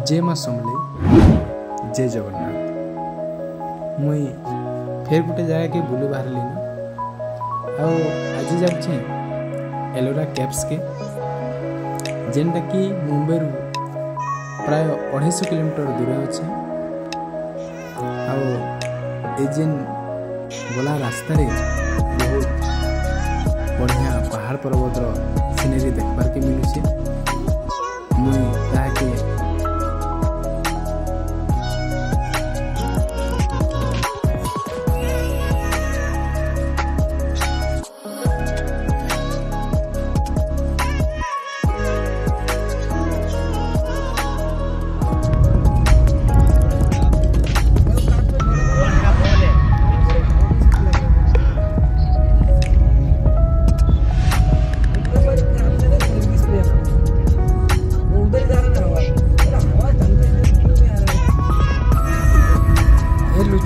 जय माँ समले जय जगन्नाथ। मुई फिर गोटे जगह के बुली बाहर लीन आज जाऊे एलोरा केव्स के जेनटा कि मुंबई प्राय 250 किलोमीटर दूर अच्छे। आजेन गला रास्तार बहुत बढ़िया पहाड़ पर्वतर सीनेरी देखबार के मिलूचे। मुई ताके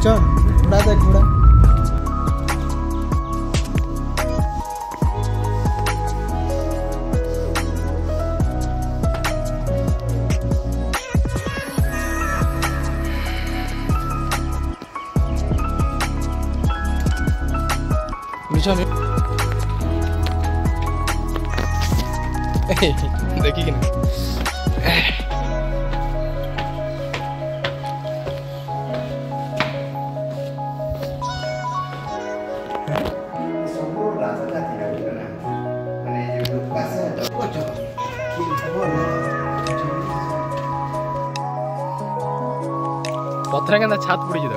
चल घोड़ा देख घोड़ा देखी कि नहीं पथर के छात पड़ी देख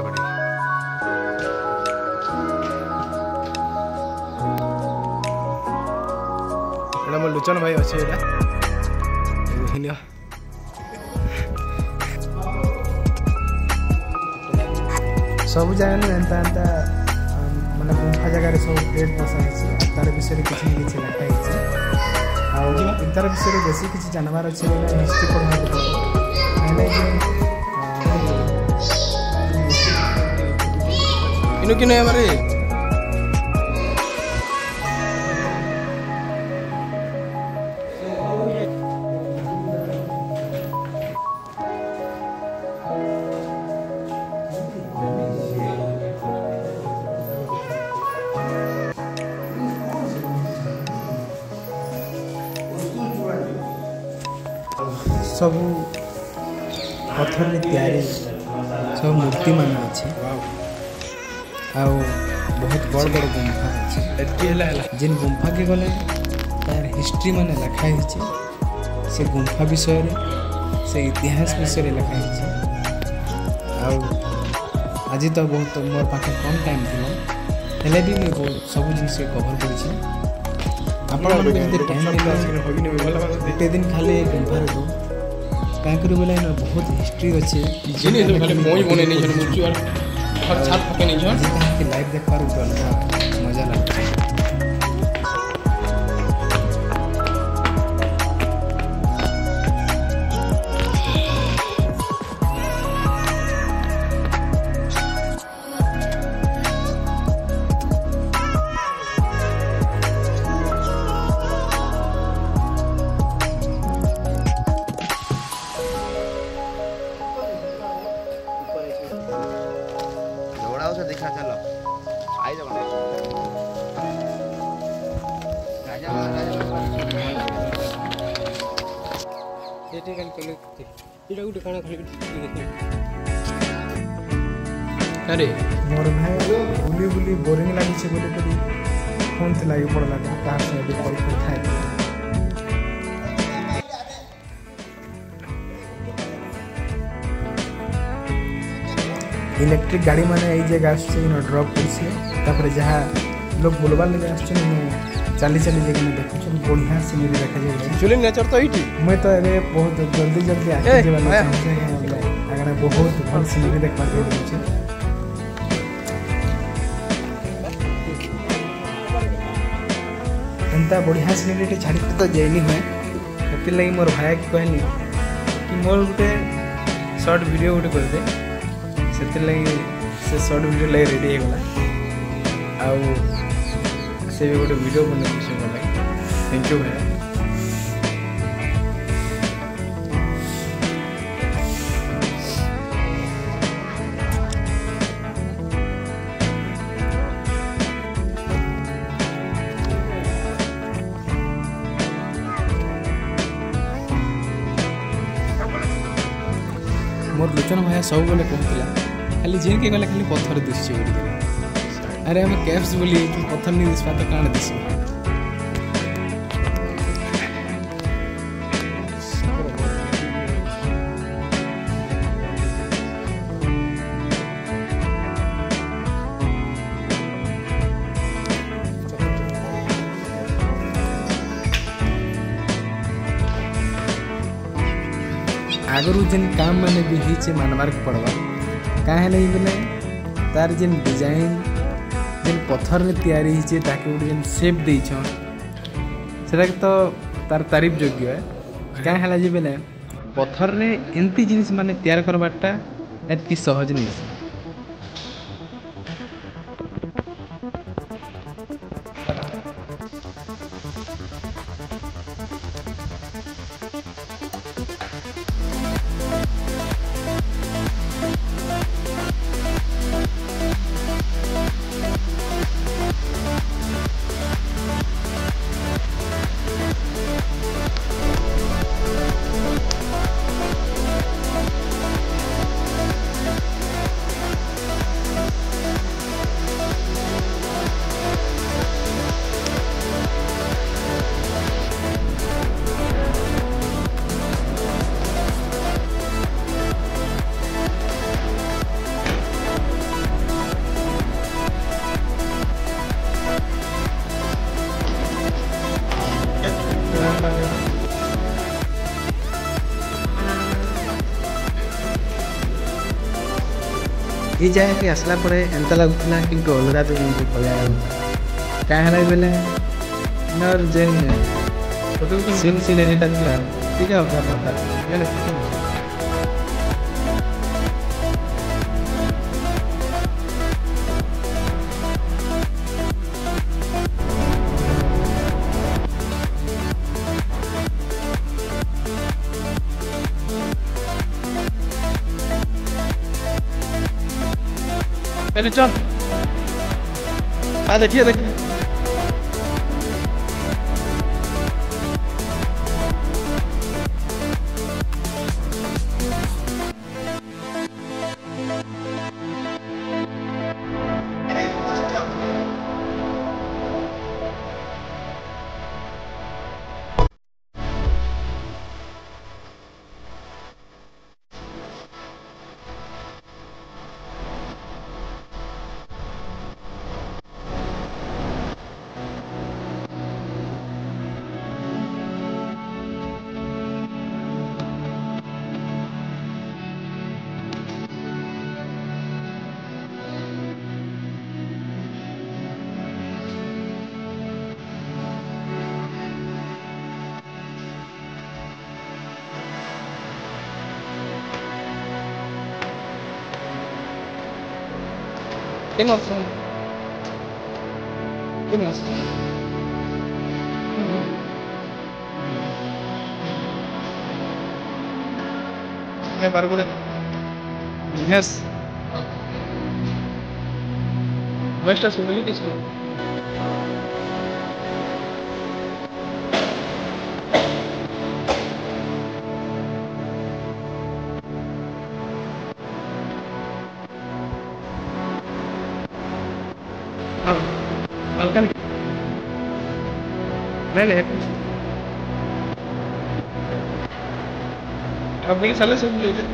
मोर लुचन भाई अच्छे सब जगह एंता एंता माने गुंफा जगह सब प्लेट बसा तार विषय किसी न किसी लिखाई तार विषय बेसी किसी जानवर अच्छे हिस्ट्री पढ़ा इनु कि हमारे सब पत्थर तैयारी सब मूर्ति मान अच्छे बहुत बड़ बड़ गुंफा अच्छे जिन गुंफा के गले तार हिस्ट्री मान लिखाई से गुंफा विषय से इतिहास विषय लिखाई आज तो बहुत मोर पाखे कम टाइम थी भी मुझे सब जिन कवर कर गोटे दिन खाली गुंफा क्या कर बहुत हिस्ट्री अच्छे लाइव देखा मजा लगता है। दिखा चलो आई जाओ अरे मोर भाई बुली बुली बोरिंग लगी फोन से लगे पड़ा कहाँ से कॉल कर खाए इलेक्ट्रिक गाड़ी मैंने ये जगह ड्रप कर जहाँ लोग बुलबार लगे चली चली जगह देखुन बढ़िया सीनरी देखा एक्चुअली नेचर तो ये मैं तो अरे बहुत जल्दी जल्दी आगे बहुत भल सीनरी देखा एंता बढ़िया सीनरी छाड़ी तो जाइनी हुए से लगी मोर भाई के कहली कि मोर गोटे शॉर्ट वीडियो गोटे करदे से लगी से शॉर्ट वीडियो लगे रेडी होगा आउ से भी गोटे वीडियो बने थैंक यू भाई। मोर लोचन भाई सब बोले कहला खाली जेन के गला खाली पत्थर दिसछ बोली अरे हम कैप्स बोली पत्थर नहीं दिसपा तो काण दिस आगरू जेन काम मैंने भी हिचे मानवार के पड़वा काहे नहीं बोले तार जेन डिजाइन जेन पत्थर में तैयारी हिचे ताकि गोटे जेन शेप देइछन सेटा तो तार तारीफ योग्य है काहे हला जे बोले पत्थर रे एंती जिनिस माने तैयार करबाटा एतकी सहज नहीं ये जगह के आसला पड़े एंता लगुला कि अलगा तो पड़ा क्या बोले नर जेन सीन सीनरी ठीक है पहले चल आ देखिए देख ¿Qué más? ¿Qué más? Me parece. Yes. Nuestras humildes. Balkan. Nene. Abang salah sebelum itu.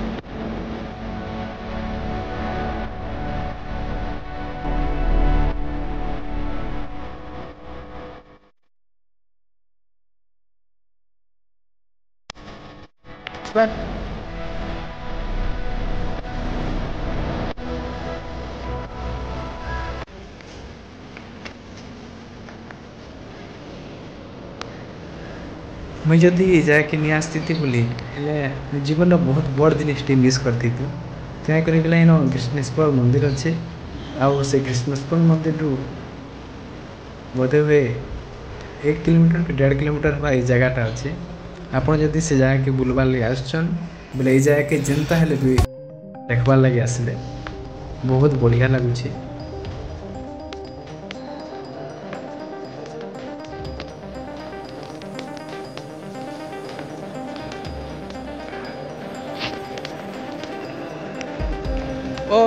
Bang. मुझे जदि जाके नहीं आसती बोली जीवन बहुत बड़ जिनिस मिस करती क्या कर कृष्णेश्वर मंदिर अच्छे आउ से कृष्णेश्वर मंदिर बोधे हुए 1 किलोमीटर कि 1.5 किलोमीटर हवा ये जगहटा अच्छे आपड़ जदि से जगह के बुलबार लगे आसन बोले ये जगह के जनता हेले भी देखबार लगे आसले बहुत बढ़िया लगुच। ओ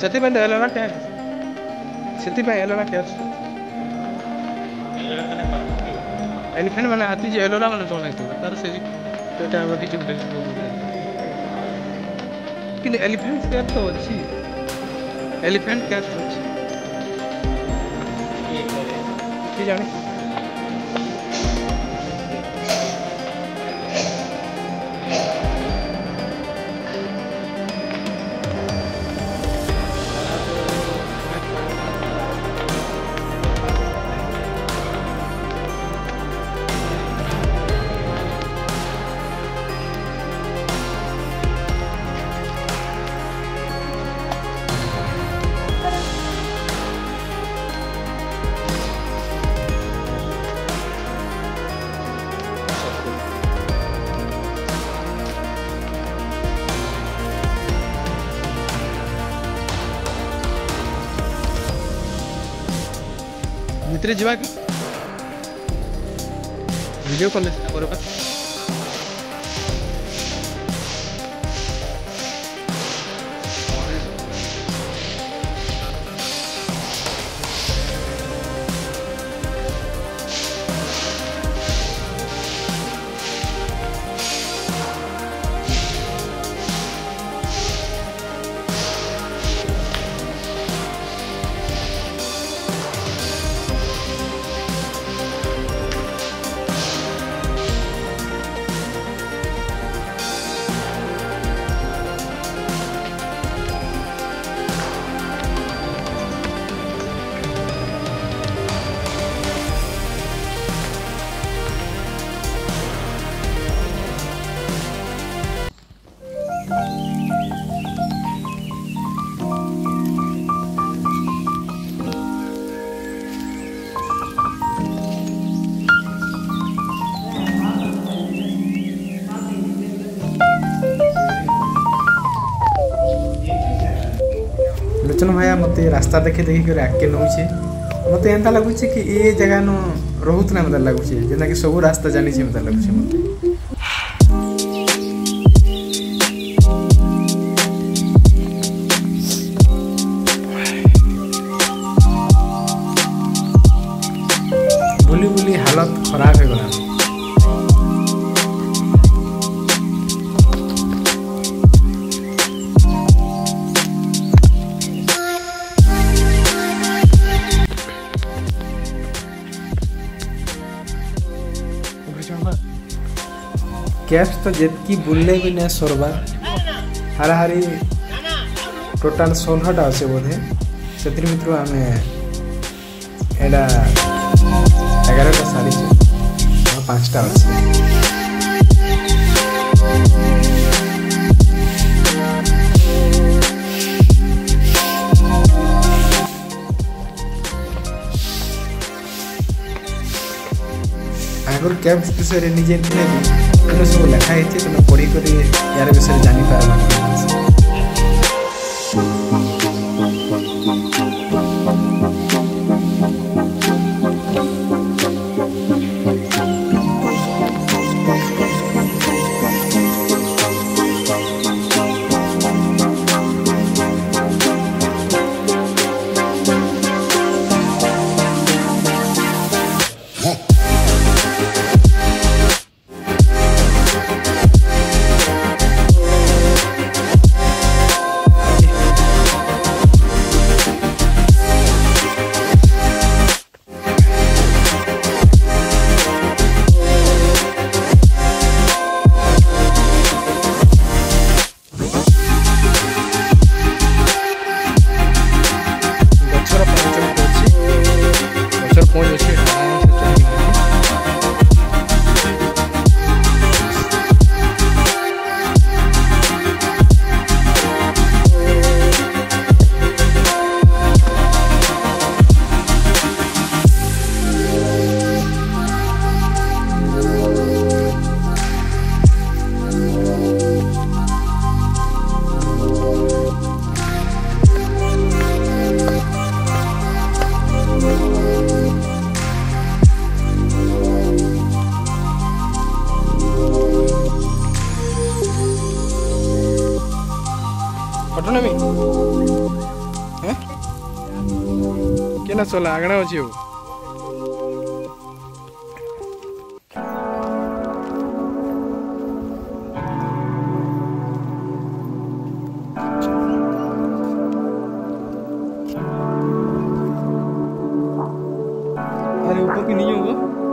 ସେଥିପାଇଁ ଏଲୋରା କ୍ୟାଚ୍ ସେଥିପାଇଁ ଏଲୋରା କ୍ୟାଚ୍ ଏଲିଫେଣ୍ଟ ମାନେ ହାତୀ ଯେ ଏଲୋରା ମାନେ ତଳେ ହେଇଥିବ ତାର ସେଇଟା ଆମର କିଛି କିନ୍ତୁ ଏଲିଫେଣ୍ଟ କ୍ୟାଚ୍ ତ ଅଛି ଏଲିଫେଣ୍ଟ କ୍ୟାଚ୍ ଅଛି କିଏ ଜାଣେ ଭିତରେ ଯିବା କି ଭିଡ଼ିଓ କଲେ ସିନା କରିବା लोचन भाया मत रास्ता देखे देखिक आगे नौचे मत एंता लगुच कि ये जगह न रोतना मत लगुच जेना कि सब रास्ता जानी मत लगुच मत बुली बुली हालत खराब हो गला कैप्स तो जितकी बुल्ले भी नहीं सरवा हाराहारी टोटाल 16टा अच्छे बोधे से मित्रों आम एटा 11टा सारी 5टा अच्छे आगर कैप्स विषय निजे सब लिखाई तुम पढ़ी कर यार विषय जानीपार ना चला आगना अच्छी हो अरे ऊपर की नहीं होगा